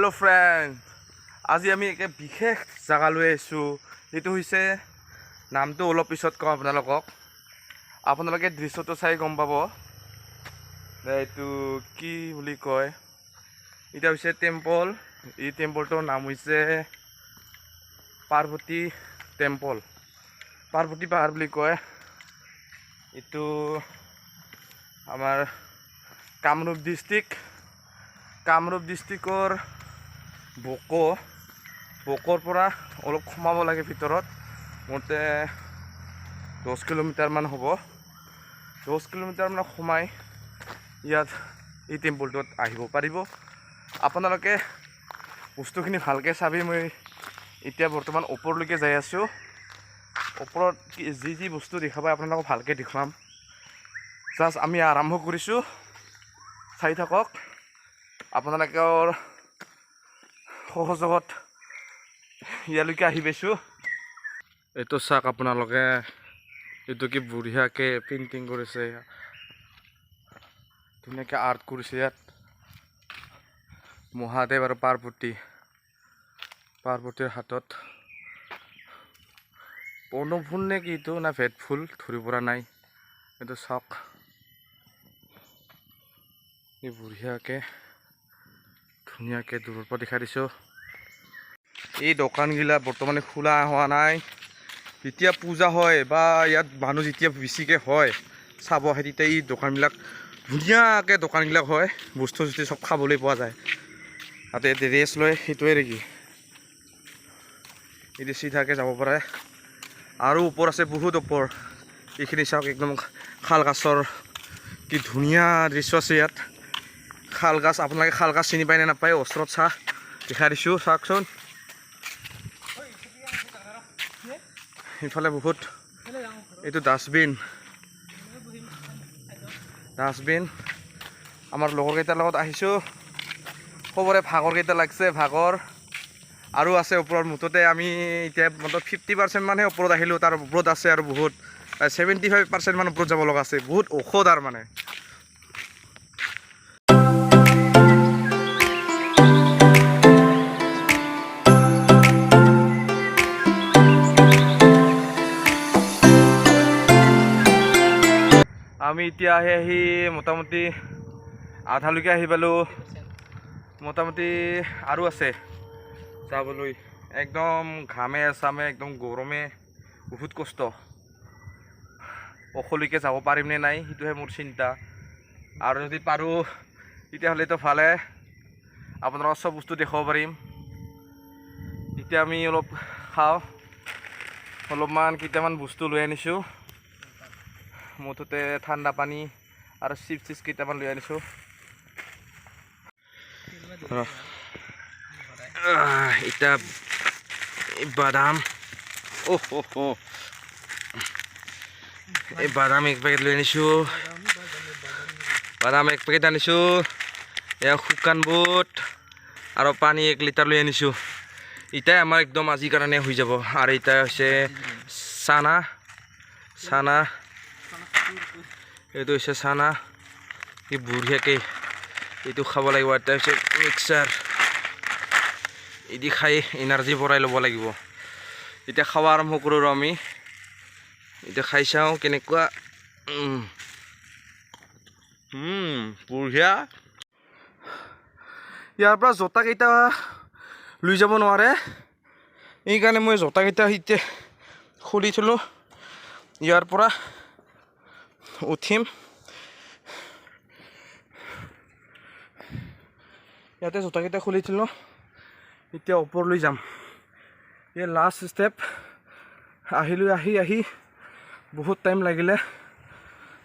Hello friend আজি আমি এক বিশেষ জায়গা লৈ আইছো এটো হইছে নামটো অলপ পিছত কম আপোনালোকে দৃশ্যটো চাই গম পাব এটো কি বুলি কয় এটা হইছে টেম্পল এই টেম্পলটোৰ নাম হইছে পাৰ্বতী টেম্পল পাৰ্বতী পাহাৰ বুলি কয় এটো আমাৰ কামৰূপ ডিস্ট্ৰিক্টৰ বকৰ পৰা অলপ সোমাব লাগে ভিতৰত মতে 10 কিলোমিটাৰ মান হ'ব 10 কিলোমিটাৰ মান সোমাই ইয়াত এই টেম্পলটোত আহিব পাৰিব আপোনালোকে বস্তুখিনি ভালকে চাবি মই এতিয়া বৰ্তমান ওপৰলৈকে যাই আছো ওপৰত যি বস্তু দেখাবা আপোনালোকক ভালকে দেখাম জাস্ট আমি আৰম্ভ কৰিছো চাই থাকক আপোনালোকৰ সহজত ইয়ালৈকে আহি পাইছো এটো চাক আপোনালোকে এটো কি বঢ়িয়াকে পেইন্টিং কৰিছে ধুনীয়াকে আৰ্ট কৰিছে ইয়াত মহাদেৱ আৰু পাৰ্বতীৰ হাতত পৰ্ণফুল নে কি এইটো না ভেট ফুল ধৰি পৰা নাই এটো চাওক এই বঢ়িয়াকে ধুনীয়াকে দূৰৰ পৰা দেখা দিছো এই দোকানগিলা বৰ্তমানে খোলা হোৱা নাই যেতিয়া পূজা হয় বা ইয়াত মানুহ যেতিয়া বেছিকে হয় চাব আহে তেতিয়া এই দোকানবিলাক ধুনীয়াকে দোকানবিলাক হয় বস্তু সব খাবলৈ পোৱা যায় তাতে ৰেষ্ট লয় সেইটোৱে নেকি এই চিধাকে যাব পাৰে আৰু ওপৰ আছে বহুত ওপৰ এইখিনি চাওক একদম খাল গাছৰ কি ধুনীয়া দৃশ্য আছে ইয়াত খাল গাছ আপোনালোকে খাল গাছ চিনি পায় নে নাপায় ওচৰত চাহ দেখা দিছো চাওকচোন ইফালে বহুত এইটো ডাষ্টবিন আমাৰ লগৰ কেইটাৰ লগত আহিছো খবৰে ভাগৰ কেইটা লাগছে ভাগৰ আৰু আছে ওপৰত মুঠতে আমি এতিয়া মতলব 50% মানহে ওপৰত আহিলো তাৰ ওপৰত আছে আৰু বহুত 75% মান ওপৰত যাব লগা আছে বহুত ঔষধ আৰু মানে আমি এতিয়া আহি মোটামুটি আধালৈকে আহি পালো মোটামুটি আৰু আছে যাবলৈ একদম ঘামে চামে একদম গৰমে বহুত কষ্ট অখলৈকে যাব পাৰিম নে নাই সেইটোহে মোৰ চিন্তা আৰু যদি পাৰো তেতিয়াহ'লেতো ভালে আপোনালোকক সব বস্তু দেখাব পাৰিম এতিয়া আমি অলপ খাওঁ অলপমান কেইটামান বস্তু লৈ আনিছো মুঠতে ঠাণ্ডা পানী আৰু চিপছ কেইটামান লৈ আনিছো এটা বাদাম এই বাদাম এক পেকেট লৈ আনিছো এয়া শুকান বুট আৰু পানী 1 লিটাৰ লৈ আনিছো এটাই আমাৰ একদম আজিৰ কাৰণে হৈ যাব আৰু এটা হৈছে চানা এইটো হৈছে চানা কি বঢ়িয়াকে এইটো খাব লাগিব এটা হৈছে মিক্সাৰ এদি খাই এনাৰ্জি ভৰাই ল'ব লাগিব এতিয়া খাওয়া আৰম্ভ কৰো আমি এতিয়া খাই চাও কেনেকুৱা বঢ়িয়া ইয়াৰ পৰা জোতা কেইটা লৈ যাব নোৱাৰে এই কাৰণে মই জোতা কেইটা হিতে খুলি থলো ইয়াৰ পৰা উঠিম ইয়াতে জোতা কেইটা খুলি থলো এতিয়া ওপৰলৈ যাম এই লাষ্ট ষ্টেপ আহিলো আহি বহুত টাইম লাগিলে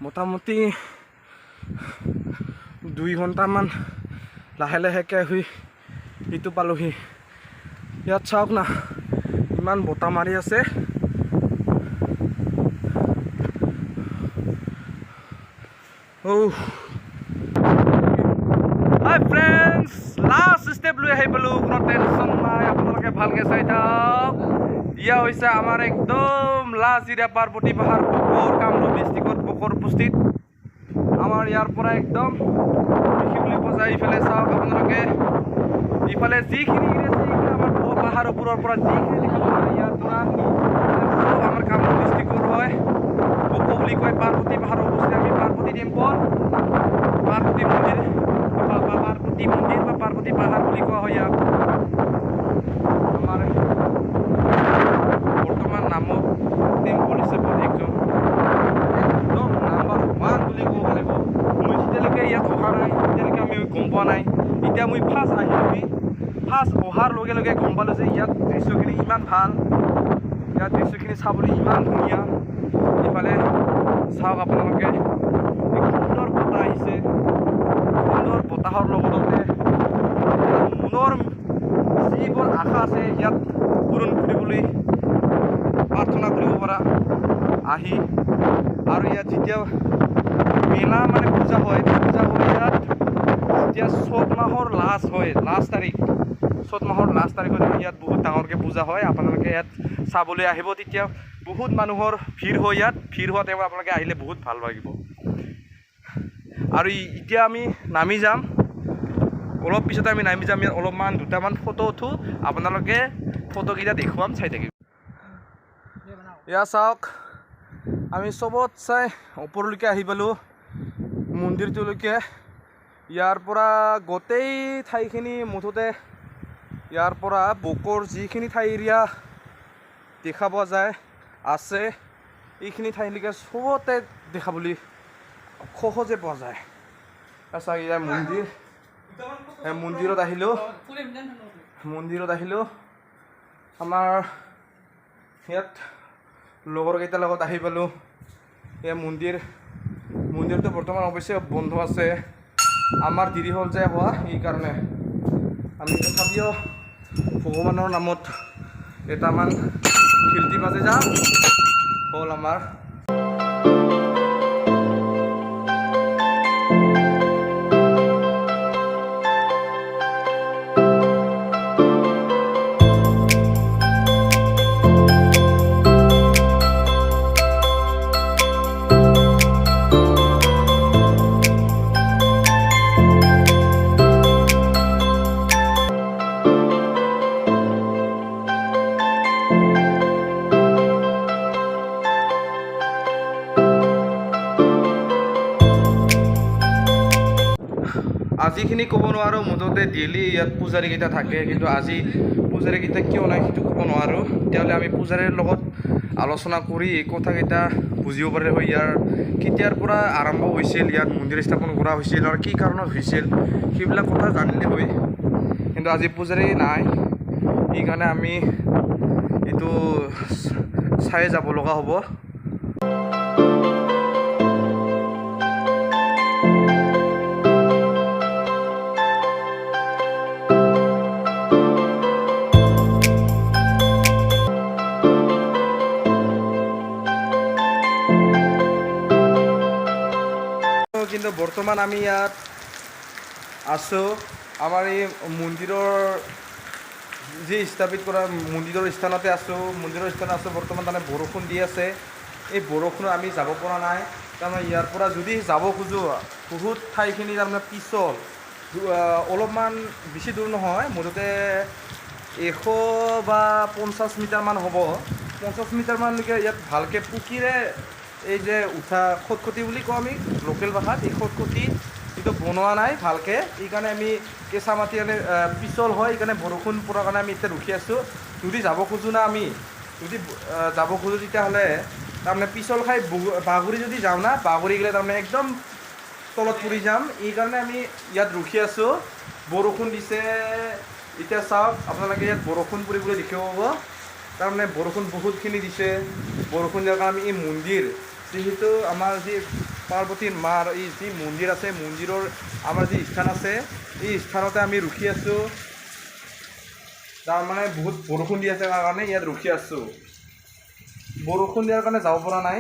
মোটামুটি 2 ঘণ্টামান লাহেকে হৈ এইটো পালোহি ইয়াত চাওক না ইমান বতাহ মাৰি আছে হাই ফ্ৰেণ্ডছ লাষ্ট ষ্টেপ লৈ আহি পালো কোনো টেনশ্যন নাই আপোনালোকে ভালকে চাই থাকক ইয়া হৈছে আমাৰ একদম লাষ্ট এৰিয়া পাৰ্বতী পাহাৰ বকৰ কামৰূপ ডিষ্ট্ৰিক্টৰ বকৰ উপস্থিত আমাৰ ইয়াৰ পৰা একদম দেখিবলৈ পোৱা যায় ইফালে চাওক আপোনালোকে ইফালে যিখিনি এৰিয়া আছে এইখিনি আমাৰ পাহাৰৰ ওপৰৰ পৰা যিখিনি দেখাব পাৰে ইয়াৰ পৰা চব আমাৰ কামৰূপ ডিষ্ট্ৰিক্টৰ হয়। বকো বুলি কয় পাৰ্বতী পাহাৰৰ অৱস্থিত আমি পাৰ্বতী টেম্পল, পাৰ্বতী মন্দিৰ বা পাৰ্বতী পাহাৰ বুলি কোৱা হয় ইয়াক। আমাৰ বৰ্তমান নামত টেম্পল হিচাপত একদম নাম্বাৰ 1 বুলি ক'ব লাগিব। মই যেতিয়ালৈকে ইয়াত অহা নাই তেতিয়ালৈকে আমি গম পোৱা নাই। এতিয়া মই ফাৰ্ষ্ট আহিলোঁ, ফাৰ্ষ্ট অহাৰ লগে লগে গম পালোঁ যে ইয়াত দৃশ্যখিনি ইমান ভাল, ইয়াত দৃশ্যখিনি চাবলৈ ইমান ধুনীয়া। ইফালে চাওক আপোনালোকে সুন্দৰ বতাহ আহিছে, সুন্দৰ বতাহৰ লগতে মনৰ যিবোৰ আশা আছে ইয়াত পূৰণ কৰিবলৈ প্ৰাৰ্থনা কৰিব পৰা আহি। আৰু ইয়াত যেতিয়া মেলা মানে পূজা হয় ইয়াত যেতিয়া চ'ত মাহৰ লাষ্ট তাৰিখ তাৰিখত ইয়াত বহুত ডাঙৰকৈ পূজা হয়। আপোনালোকে ইয়াত চাবলৈ আহিব, তেতিয়া বহুত মানুহৰ ভিৰ হয়। ইয়াত ভিৰ হোৱা টাইমত আপোনালোকে আহিলে বহুত ভাল লাগিব। আৰু এতিয়া আমি নামি যাম, অলপ পিছতে আমি নামি যাম। ইয়াত অলপমান দুটামান ফটো উঠোঁ, আপোনালোকে ফটোকেইটা দেখুৱাম, চাই থাকিব। এয়া চাওক, আমি চবত চাই ওপৰলৈকে আহি পালোঁ মন্দিৰটোলৈকে। ইয়াৰ পৰা গোটেই ঠাইখিনি মুঠতে ইয়াৰ পৰা বকোৰ যিখিনি ঠাই এৰিয়া দেখা পোৱা যায় আছে, এইখিনি ঠাইলৈকে চবতে দেখাবলৈ সহজে পোৱা যায়। আচ্ছা, ইয়াৰ মন্দিৰত আহিলোঁ। আমাৰ ইয়াত লগৰকেইটাৰ লগত আহি পালোঁ। এই মন্দিৰটো বৰ্তমান অৱশ্যে বন্ধ আছে। আমাৰ দেৰি হ'ল যে হোৱা, এইকাৰণে আমি তথাপিও ভগৱানৰ নামত এটামান খিল্টি বাজে যাম হ'ল আমাৰ। আজিখিনি ক'ব নোৱাৰোঁ, মুঠতে ডেইলি ইয়াত পূজাৰীকেইটা থাকে, কিন্তু আজি পূজাৰীকেইটা কিয় নাই সেইটো ক'ব নোৱাৰোঁ। তেতিয়াহ'লে আমি পূজাৰীৰ লগত আলোচনা কৰি এই কথাকেইটা বুজিব পাৰিলে হয়। ইয়াৰ কেতিয়াৰ পৰা আৰম্ভ হৈছিল, ইয়াত মন্দিৰ স্থাপন কৰা হৈছিল আৰু কি কাৰণত হৈছিল, সেইবিলাক কথা জানিলে হয়। কিন্তু আজি পূজাৰী নাই, সেইকাৰণে আমি এইটো চাই যাব লগা হ'ব। কিন্তু বৰ্তমান আমি ইয়াত আছোঁ, আমাৰ এই মন্দিৰৰ যি স্থাপিত কৰা মন্দিৰৰ স্থানতে আছোঁ। বৰ্তমান তাৰমানে বৰষুণ দি আছে। এই বৰষুণত আমি যাব পৰা নাই। তাৰমানে ইয়াৰ পৰা যদি যাব খোজোঁ, বহুত ঠাইখিনি তাৰমানে পিছল, অলপমান বেছি দূৰ নহয়, মুঠতে 100 বা 50 মিটাৰমান হ'ব। 50 মিটাৰমানলৈকে ইয়াত ভালকৈ পুকিৰে এই যে উঠা খটখটি বুলি কওঁ আমি লোকেল ভাষাত, এই খটখটি কিন্তু বনোৱা নাই ভালকৈ। এইকাৰণে আমি কেঁচা মাটি পিছল হয়, সেইকাৰণে বৰষুণ পৰাৰ কাৰণে আমি এতিয়া ৰখি আছোঁ। যদি যাব খোজোঁ তেতিয়াহ'লে তাৰমানে পিছল খাই বাগৰি যদি যাওঁ না, বাগৰি গ'লে তাৰমানে একদম তলত পৰি যাম। এইকাৰণে আমি ইয়াত ৰখি আছোঁ। বৰষুণ দিছে, এতিয়া চাওক আপোনালোকে ইয়াত বৰষুণ পৰিবলৈ দেখিব পাব। তাৰমানে বৰষুণ বহুতখিনি দিছে। বৰষুণ দিয়াৰ কাৰণে আমি এই মন্দিৰ, যিহেতু আমাৰ যি পাৰ্বতীৰ মাৰ এই যি মন্দিৰ আছে, মন্দিৰৰ আমাৰ যি স্থান আছে, এই স্থানতে আমি ৰখি আছোঁ। তাৰমানে বহুত বৰষুণ দি আছে কাৰণে ইয়াত ৰখি আছোঁ। বৰষুণ দিয়াৰ কাৰণে যাব পৰা নাই।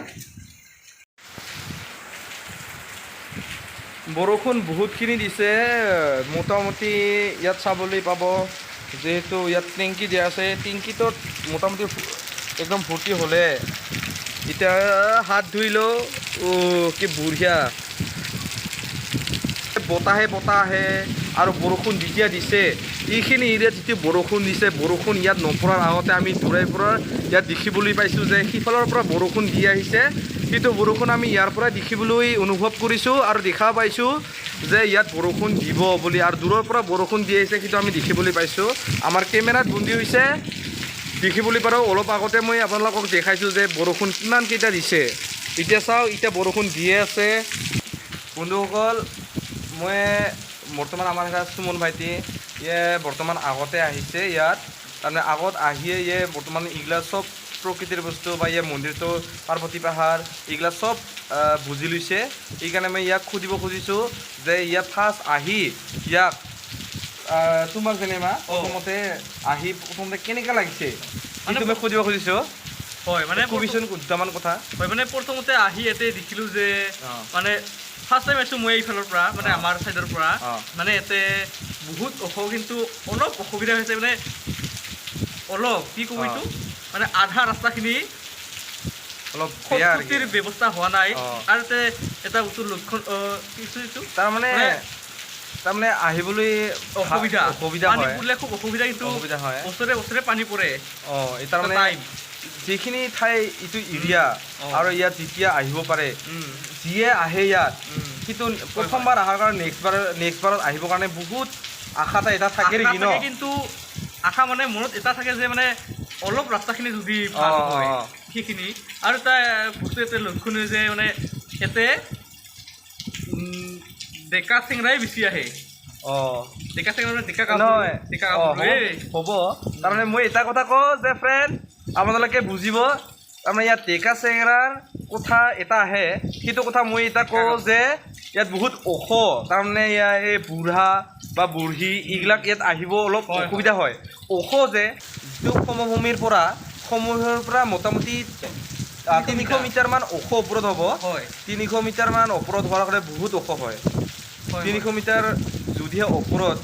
বৰষুণ বহুতখিনি দিছে, মোটামুটি ইয়াত চাবলৈ পাব। যিহেতু ইয়াত টেংকি দিয়া আছে, টেংকিটোত মোটামুটি একদম ভৰ্তি হ'লে এতিয়া হাত ধুই লওঁ। কি বঢ়িয়া, বতাহ আহে আৰু বৰষুণ যেতিয়া দিছে এইখিনি এৰিয়াত যেতিয়া বৰষুণ দিছে বৰষুণ ইয়াত নপৰাৰ আগতে আমি দূৰৰ পৰা ইয়াত দেখিবলৈ পাইছোঁ যে সিফালৰ পৰা বৰষুণ দি আহিছে কিন্তু বৰষুণ আমি ইয়াৰ পৰা দেখিবলৈ অনুভৱ কৰিছোঁ আৰু দেখা পাইছোঁ যে ইয়াত বৰষুণ দিব বুলি আৰু দূৰৰ পৰা বৰষুণ দি আহিছে কিন্তু আমি দেখিবলৈ পাইছোঁ আমাৰ কেমেৰাত বন্দী হৈছে দেখিবলৈ পাৰোঁ অলপ আগতে মই আপোনালোকক দেখাইছোঁ যে বৰষুণ কিমান কেইটা দিছে এতিয়া চাওঁ এতিয়া বৰষুণ দিয়ে আছে বন্ধুসকল মই বৰ্তমান আমাৰ এটা সুমন ভাইটি ইয়ে বৰ্তমান আগতে আহিছে ইয়াত তাৰমানে আগত আহিয়ে ইয়ে বৰ্তমান এইগিলা চব প্ৰকৃতিৰ বস্তু বা ইয়ে মন্দিৰটো পাৰ্বতী পাহাৰ এইগিলা চব বুজি লৈছে এইকাৰণে মই ইয়াক সুধিব খুজিছোঁ যে ইয়াত ফাৰ্ষ্ট আহি ইয়াক তোমাক যেনিবা প্ৰথমতে আহি প্ৰথমতে কেনেকুৱা লাগিছে তুমি সুধিব খুজিছোঁ হয় মানে কবিচোন দুটামান কথা হয় মানে প্ৰথমতে আহি ইয়াতে দেখিলোঁ যে মানে ফাৰ্ষ্ট টাইম আছোঁ মই এইফালৰ পৰা মানে আমাৰ ছাইডৰ পৰা মানে ইয়াতে বহুত কিন্তু অলপ অসুবিধা হৈছে মানে অলপ কি ক'ব এইটো মানে আধা ৰাস্তাখিনি অলপ খোজকাঢ়িৰ ব্যৱস্থা হোৱা নাই আৰু এটা উত্তৰ লক্ষণ কিছু তাৰমানে আহিবলৈ অসুবিধা পানী হয় পৰিলে খুব অসুবিধা কিন্তু হয় বছৰে বছৰে পানী পৰে তাৰমানে যিখিনি ঠাই এইটো এৰিয়া আৰু ইয়াত যেতিয়া আহিব পাৰে যিয়ে আহে ইয়াত কিন্তু প্ৰথমবাৰ অহাৰ কাৰণে নেক্সট বাৰত আহিবৰ কাৰণে বহুত আশা এটা থাকে নেকি ন কিন্তু আশা মানে মনত এটা থাকে যে মানে অলপ ৰাস্তাখিনি যদি ভাল হয় সেইখিনি আৰু এটা বস্তু এটা লক্ষণীয় যে মানে ইয়াতে ডেকা চেংৰাই বেছি আহে ডেকা চেংৰা মানে ডেকা হ'ব তাৰমানে মই এটা কথা কওঁ যে ফ্ৰেণ্ড আপোনালোকে বুজিব তাৰমানে ইয়াত ডেকা চেংৰাৰ কথা এটা আহে সেইটো কথা মই এটা কওঁ যে ইয়াত বহুত ওখ তাৰমানে ইয়াৰ এই বুঢ়া বা বুঢ়ী এইবিলাক ইয়াত আহিব অলপ অসুবিধা হয় ওখ যে যিটো সমভূমিৰ পৰা মোটামুটি 300 মিটাৰমান ওখ ওপৰত হ'ব 300 মিটাৰমান ওপৰত হোৱাৰ কাৰণে বহুত ওখ হয় 300 মিটাৰ যদিহে ওপৰত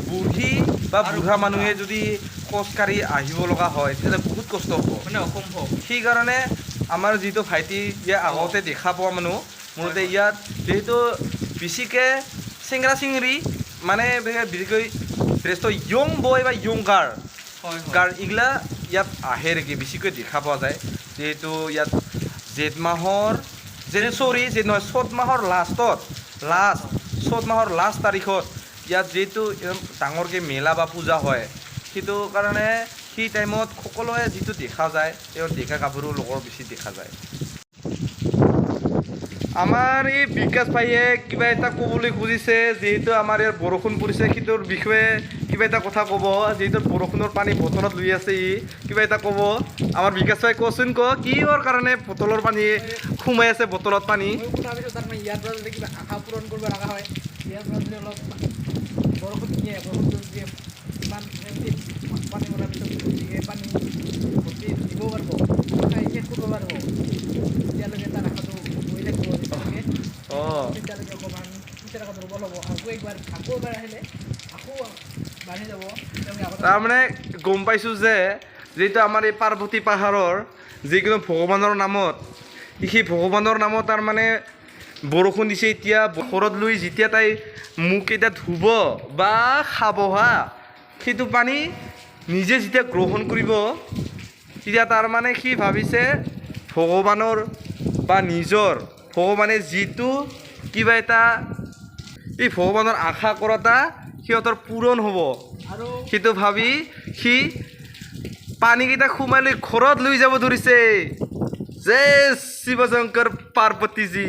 বুঢ়ী বা বুঢ়া মানুহে যদি খোজকাঢ়ি আহিব লগা হয় তেতিয়া বহুত কষ্ট হ'ব মানে অসম্ভৱ সেইকাৰণে আমাৰ যিটো ভাইটি ইয়াৰ আগতে দেখা পোৱা মানুহ মোৰতে ইয়াত যিহেতু বেছিকৈ চেংৰা চেংৰি মানে বিশেষকৈ শ্ৰেষ্ঠ য়ং বয় বা য়ং গাৰ্ল এইগিলা ইয়াত আহে নেকি বেছিকৈ দেখা পোৱা যায় যিহেতু ইয়াত চ'ত মাহৰ লাষ্ট তাৰিখত ইয়াত যিহেতু ডাঙৰকৈ মেলা বা পূজা হয় সেইটো কাৰণে সেই টাইমত সকলোৱে যিটো দেখা যায় তেওঁৰ ডেকা গাভৰু লগৰ বেছি দেখা যায় আমাৰ এই বিকাশ ভাইয়ে কিবা এটা ক'বলৈ খুজিছে যিহেতু আমাৰ ইয়াত বৰষুণ পৰিছে সেইটোৰ বিষয়ে কিবা এটা কথা ক'ব যিহেতু বৰষুণৰ পানী বটলত লৈ আছে কিবা এটা ক'ব আমাৰ বিকাশ ভাই কচোন কিহৰ কাৰণে বটলৰ পানী সোমাই আছে বটলত পানী ইয়াৰ পৰা যদি কিবা আশা পূৰণ কৰিব লগা হয় ইয়াৰ পৰা যদি অলপ বৰষুণ দিয়ে ইমান পানী মৰাৰ পিছত পানী ভৰ্তি দিব পাৰিব শেষ কৰিব পাৰিব তেতিয়ালৈকে তাৰ আশাটো বহি থাকিব তেতিয়ালৈকে অকণমান পিছৰ আশা দুৰ্বল হ'ব আকৌ এবাৰ আহিলে আকৌ বাঢ়ি যাব তাৰমানে গম পাইছোঁ যে যিটো আমাৰ এই পাৰ্বতী পাহাৰৰ যিকোনো ভগৱানৰ নামত সেই ভগৱানৰ নামত তাৰমানে বৰষুণ দিছে এতিয়া ঘৰত লৈ যেতিয়া তাই মুখকেইটা ধুব বা খাব সেইটো পানী নিজে যেতিয়া গ্ৰহণ কৰিব তেতিয়া তাৰমানে সি ভাবিছে ভগৱানৰ বা ভগৱানে যিটো কিবা এটা এই ভগৱানৰ আশা কৰাটা সিহঁতৰ পূৰণ হ'ব সেইটো ভাবি সি পানীকেইটা সোমাই লৈ ঘৰত লৈ যাব ধৰিছে জয় শিৱ শংকৰ পাৰ্বতীজী